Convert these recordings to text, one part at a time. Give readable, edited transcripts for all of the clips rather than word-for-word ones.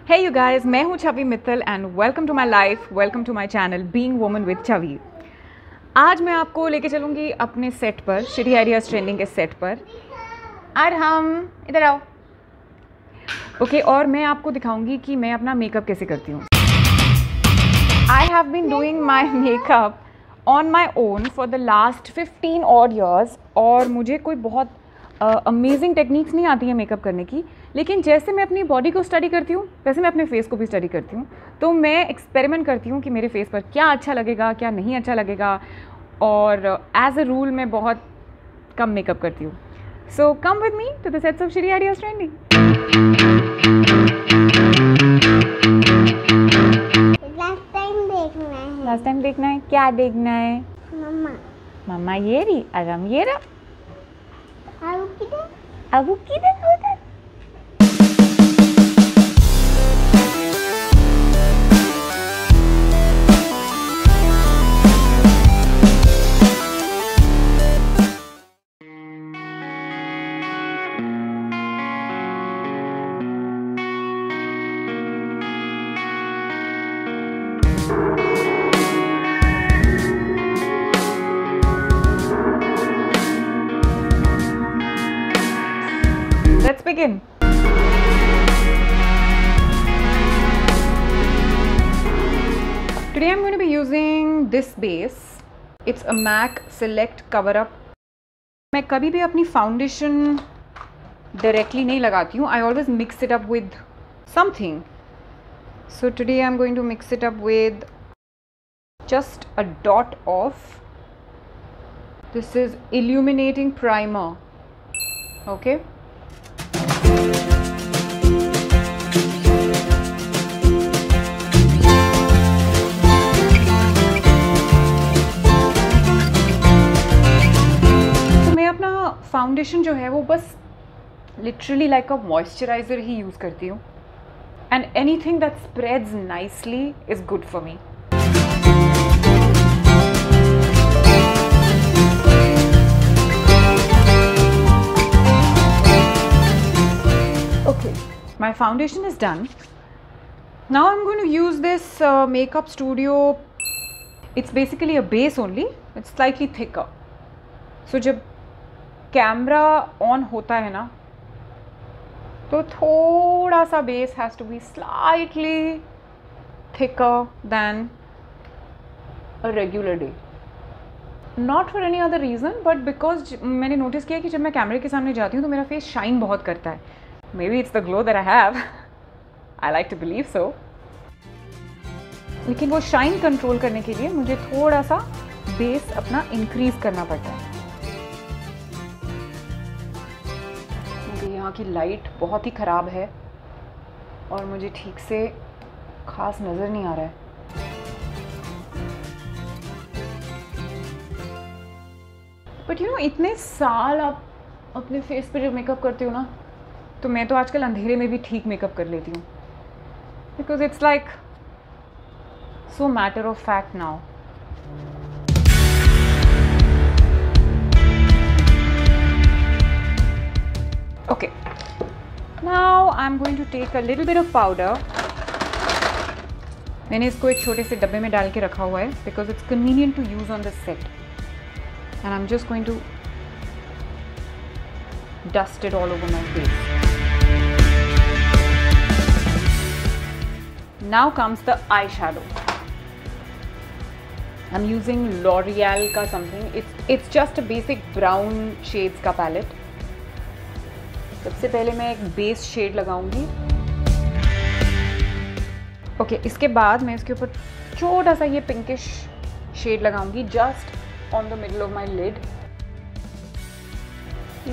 Hey you guys, मैं हूँ Chhavi Mittal and welcome to my life, welcome to my channel being woman with Chhavi. आज मैं आपको लेके चलूँगी अपने सेट पर, शिटी आइडियाज़ ट्रेंडिंग के सेट पर। और हम इधर आओ ओके और मैं आपको दिखाऊंगी कि मैं अपना मेकअप कैसे करती हूँ। I have been doing my makeup on my own for the last 15 odd years और मुझे कोई बहुत अमेजिंग टेक्निक्स नहीं आती है मेकअप करने की, लेकिन जैसे मैं अपनी बॉडी को स्टडी करती हूँ वैसे मैं अपने फेस को भी स्टडी करती हूँ। तो मैं एक्सपेरिमेंट करती हूँ कि मेरे फेस पर क्या अच्छा लगेगा, क्या नहीं अच्छा लगेगा, और एज अ रूल मैं बहुत कम मेकअप करती हूँ। So come with me to the sets of shitty ideas trending. Last time देखना है, क्या देखना है? मम्मा मम्मा ये रही, आराम ये रहा। अबू किधर उधर? Let's begin. Today I'm going to be using this base. It's a MAC Select Cover Up. मैं कभी भी अपनी फाउंडेशन डायरेक्टली नहीं लगाती हूँ. I always mix it up with something. So today I'm going to mix it up with just a dot of this is illuminating primer. Okay. Foundation जो है वो बस लिटरली लाइक अ मॉइस्चराइज़र ही use करती हूँ, and anything that spreads nicely is good for me. Okay, my foundation is done. Now I'm going to use this Makeup Studio. It's basically a base only. It's slightly thicker. So जब camera on होता है ना तो थोड़ा सा base has to be slightly thicker than a regular day, not for any other reason but because मैंने notice किया कि जब मैं कैमरे के सामने जाती हूँ तो मेरा फेस शाइन बहुत करता है। Maybe it's the glow that I have, I like to believe so. लेकिन वो शाइन कंट्रोल करने के लिए मुझे थोड़ा सा बेस अपना इंक्रीज़ करना पड़ता है। यहाँ की लाइट बहुत ही ख़राब है और मुझे ठीक से खास नज़र नहीं आ रहा है। बट यू नो इतने साल आप अपने फेस पे जब मेकअप करते हो ना, तो मैं तो आजकल अंधेरे में भी ठीक मेकअप कर लेती हूँ, because it's like so matter of fact now. Okay, now I'm going to take a little bit of powder. मैंने इसको एक छोटे से डब्बे में डाल के रखा हुआ है because it's convenient to use on the set. And I'm just going to dust it all over my face. Now comes the eyeshadow. I'm using L'Oreal का something. It's just a basic brown shades का palette. सबसे पहले मैं एक base shade लगाऊंगी। Okay, इसके बाद मैं इसके ऊपर छोटा सा ये पिंकिश शेड लगाऊंगी just on the middle of my lid.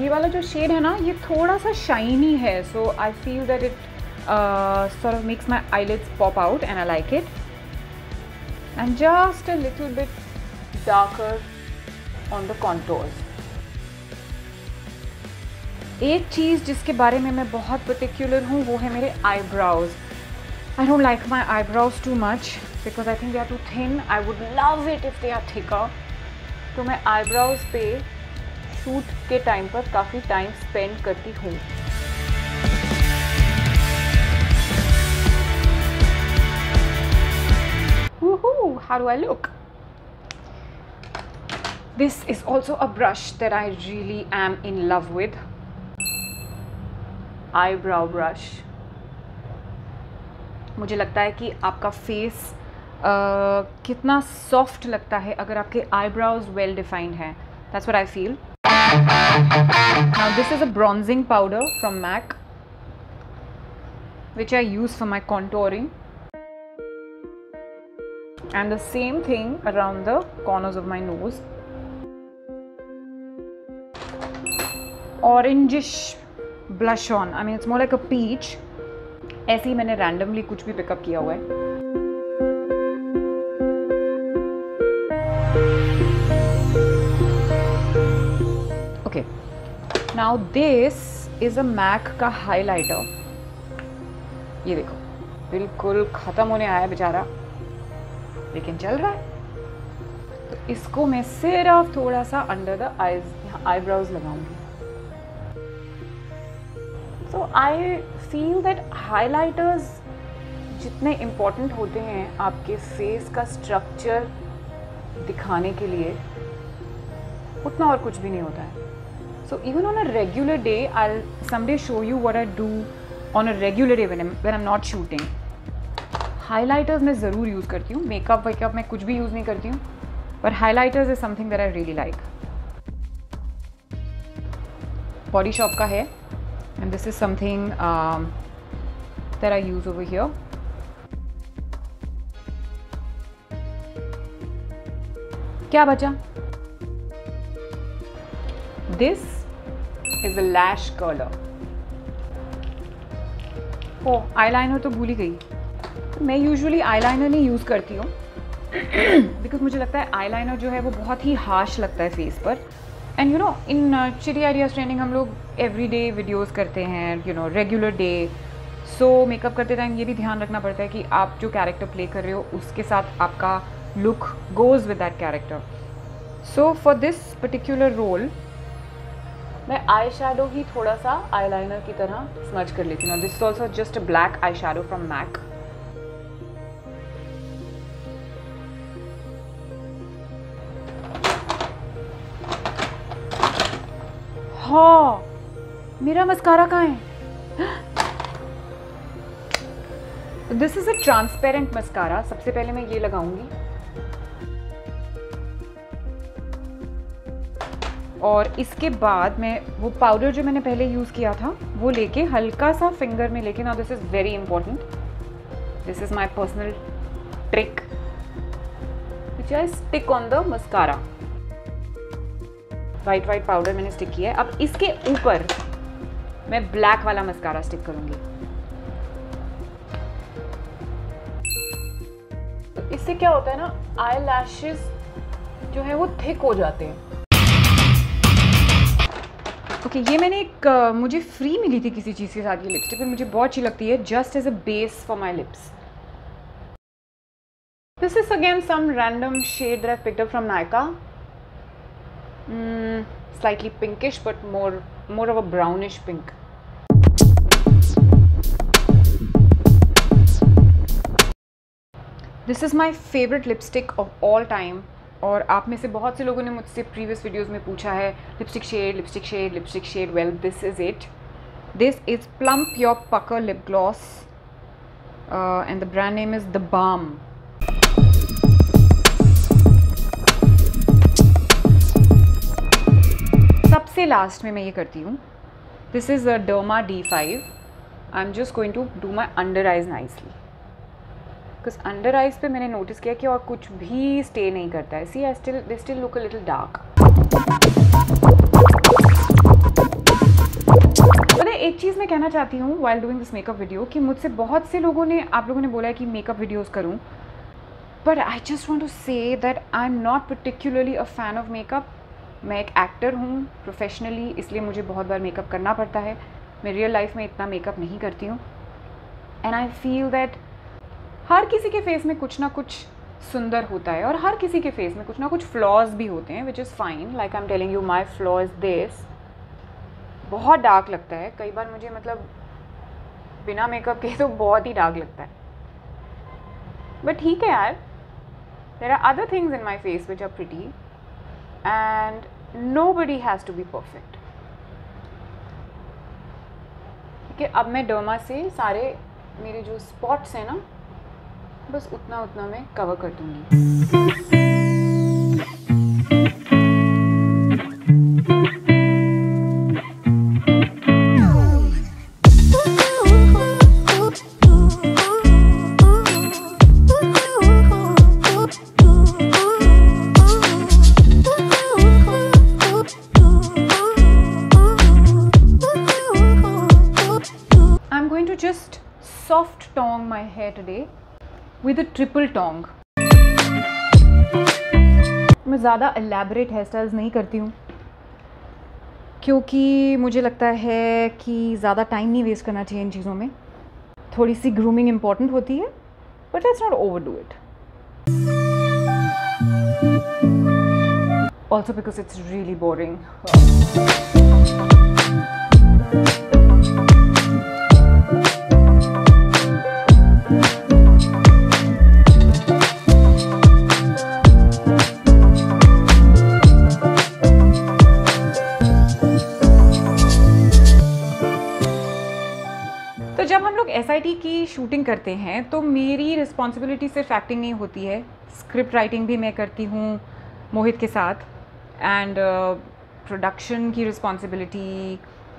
ये वाला जो शेड है ना ये थोड़ा सा शाइनी है, so I feel that it sort of makes my eyelids pop out and I like it, and just a little bit darker on the contours. एक चीज़ जिसके बारे में मैं बहुत पर्टिकुलर हूँ वो है मेरे eyebrows. I don't like my eyebrows too much because I think they are too thin. I would love it if they are thicker. तो मैं आईब्राउज़ पे शूट के टाइम पर काफ़ी टाइम स्पेंड करती हूँ। how do I look? This is also a brush that I really am in love with. Eyebrow brush. मुझे लगता है कि आपका फेस कितना सॉफ्ट लगता है अगर आपके आईब्राउज वेल डिफाइंड हैं. That's what I feel. Now this is a bronzing powder from MAC, which I use for my contouring, and the same thing around the corners of my nose. Orangish blush on. I mean, it's more like a peach. ऐसे ही मैंने randomly कुछ भी pickup किया हुआ है. Okay. Now this is a MAC का highlighter. ये देखो, बिल्कुल ख़त्म होने आया बेचारा, लेकिन चल रहा है. तो इसको मैं सिर्फ थोड़ा सा अंडर द आईज, यहाँ आईब्राउज लगाऊंगी. सो आई फील दैट हाइलाइटर्स जितने इम्पॉर्टेंट होते हैं आपके फेस का स्ट्रक्चर दिखाने के लिए, उतना और कुछ भी नहीं होता है. So even on a regular day, I someday show you what I do on a regular day when I am not shooting. Highlighters मैं ज़रूर यूज़ करती हूँ. मेकअप वेकअप मैं कुछ भी यूज़ नहीं करती हूँ, but highlighters is something that I really like. Body Shop का है, and this is something that I use over here. क्या बचा? This is a lash curler. Oh, eyeliner तो भूल ही गई. मैं यूजुअली eyeliner नहीं यूज़ करती हूँ बिकॉज मुझे लगता है आईलाइनर जो है वो बहुत ही हार्श लगता है फेस पर. एंड यू नो, इन चिटी आइडियाज ट्रेनिंग हम लोग एवरी डे वीडियोज़ करते हैं, you know, regular day. So makeup करते टाइम ये भी ध्यान रखना पड़ता है कि आप जो कैरेक्टर प्ले कर रहे हो उसके साथ आपका look goes with that character. So for this particular role मैं आई शैडो ही थोड़ा सा आईलाइनर की तरह स्मज कर लेती हूँ. This is also just a black eyeshadow from MAC. हाँ, मेरा मस्कारा कहाँ है? This is a transparent mascara. सबसे पहले मैं ये लगाऊंगी और इसके बाद मैं वो पाउडर जो मैंने पहले यूज़ किया था वो लेके हल्का सा फिंगर में लेके. Now this is very important. This is my personal trick which I stick on the mascara. White powder मैंने स्टिक किया है. अब इसके ऊपर मैं ब्लैक वाला मस्कारा स्टिक करूंगी. तो इससे क्या होता है ना, आई लैशेस जो है वो थिक हो जाते हैं. ओके, ये मैंने एक मुझे फ्री मिली थी किसी चीज़ के साथ ये लिपस्टिक, पर मुझे बहुत अच्छी लगती है just as a base for my lips. This is again some random shade that I picked up from Nykaa. Slightly pinkish, but more of a brownish pink. This is my favorite lipstick of all time. और आप में से बहुत से लोगों ने मुझसे previous videos में पूछा है lipstick shade. Well, this is it. This is Plum Pure Pucker Lip Gloss and the brand name is The Balm. सबसे लास्ट में मैं ये करती हूँ. This is a Derma D5. I am just going to do my under eyes nicely, because under eyes पे मैंने notice किया कि और कुछ भी स्टे नहीं करता है. See, they still look a little dark. पता है, एक चीज़ मैं कहना चाहती हूँ while doing this makeup video कि मुझसे बहुत से लोगों ने, आप लोगों ने बोला है कि मेकअप वीडियोज़ करूँ, but I just want to say that I am not particularly a fan of makeup. मैं एक एक्टर हूँ प्रोफेशनली, इसलिए मुझे बहुत बार मेकअप करना पड़ता है. मैं रियल लाइफ में इतना मेकअप नहीं करती हूँ. एंड आई फील दैट हर किसी के फेस में कुछ ना कुछ सुंदर होता है और हर किसी के फेस में कुछ ना कुछ फ्लॉज भी होते हैं, which is fine. Like I am telling you, my flaw is this. बहुत डार्क लगता है कई बार मुझे, मतलब बिना मेकअप के तो बहुत ही डार्क लगता है. बट ठीक है यार, There are other things in my face which are pretty, and nobody has to be perfect. ठीक है, अब मैं डर्मा से सारे मेरे जो स्पॉट्स हैं ना, बस उतना उतना मैं कवर कर दूँगी. Just soft tong my hair today with a triple tong. मैं ज़्यादा elaborate hair styles नहीं करती हूँ क्योंकि मुझे लगता है कि ज़्यादा टाइम नहीं वेस्ट करना चाहिए इन चीज़ों में. थोड़ी सी ग्रूमिंग इम्पॉर्टेंट होती है, but let's not overdo it. Also because it's really boring. तो जब हम लोग SIT की शूटिंग करते हैं तो मेरी रिस्पॉन्सिबिलिटी सिर्फ एक्टिंग नहीं होती है, स्क्रिप्ट राइटिंग भी मैं करती हूँ मोहित के साथ, एंड प्रोडक्शन की responsibility.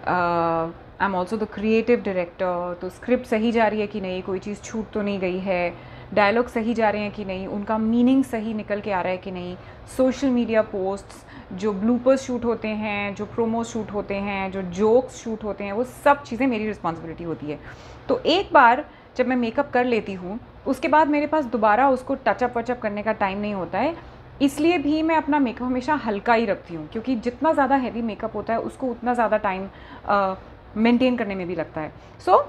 I am also the creative director. तो स्क्रिप्ट सही जा रही है कि नहीं, कोई चीज़ छूट तो नहीं गई है, डायलॉग सही जा रहे हैं कि नहीं, उनका मीनिंग सही निकल के आ रहा है कि नहीं, सोशल मीडिया पोस्ट्स, जो ब्लूपर्स शूट होते हैं, जो प्रोमोस शूट होते हैं, जो जोक्स शूट होते हैं, वो सब चीज़ें मेरी रिस्पॉन्सिबिलिटी होती है. तो एक बार जब मैं मेकअप कर लेती हूँ उसके बाद मेरे पास दोबारा उसको टचअप वचअप करने का टाइम नहीं होता है. इसलिए भी मैं अपना मेकअप हमेशा हल्का ही रखती हूँ, क्योंकि जितना ज़्यादा हैवी मेकअप होता है उसको उतना ज़्यादा टाइम मेंटेन करने में भी लगता है. So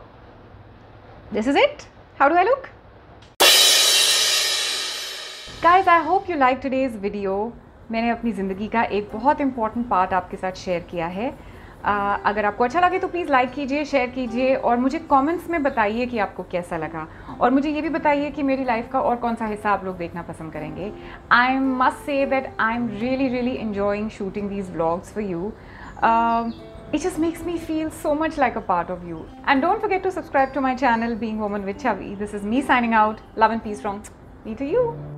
this is it. How do I look? Guys, I hope you like today's video. मैंने अपनी ज़िंदगी का एक बहुत इंपॉर्टेंट पार्ट आपके साथ शेयर किया है. अगर आपको अच्छा लगे तो प्लीज़ लाइक कीजिए, शेयर कीजिए और मुझे कमेंट्स में बताइए कि आपको कैसा लगा, और मुझे ये भी बताइए कि मेरी लाइफ का और कौन सा हिस्सा आप लोग देखना पसंद करेंगे. I must say that I am really enjoying shooting these vlogs for you. It just makes me feel so much like a part of you. And don't forget to subscribe to my channel, Being Woman with Chavi. This is me signing out. Love and peace from me to you.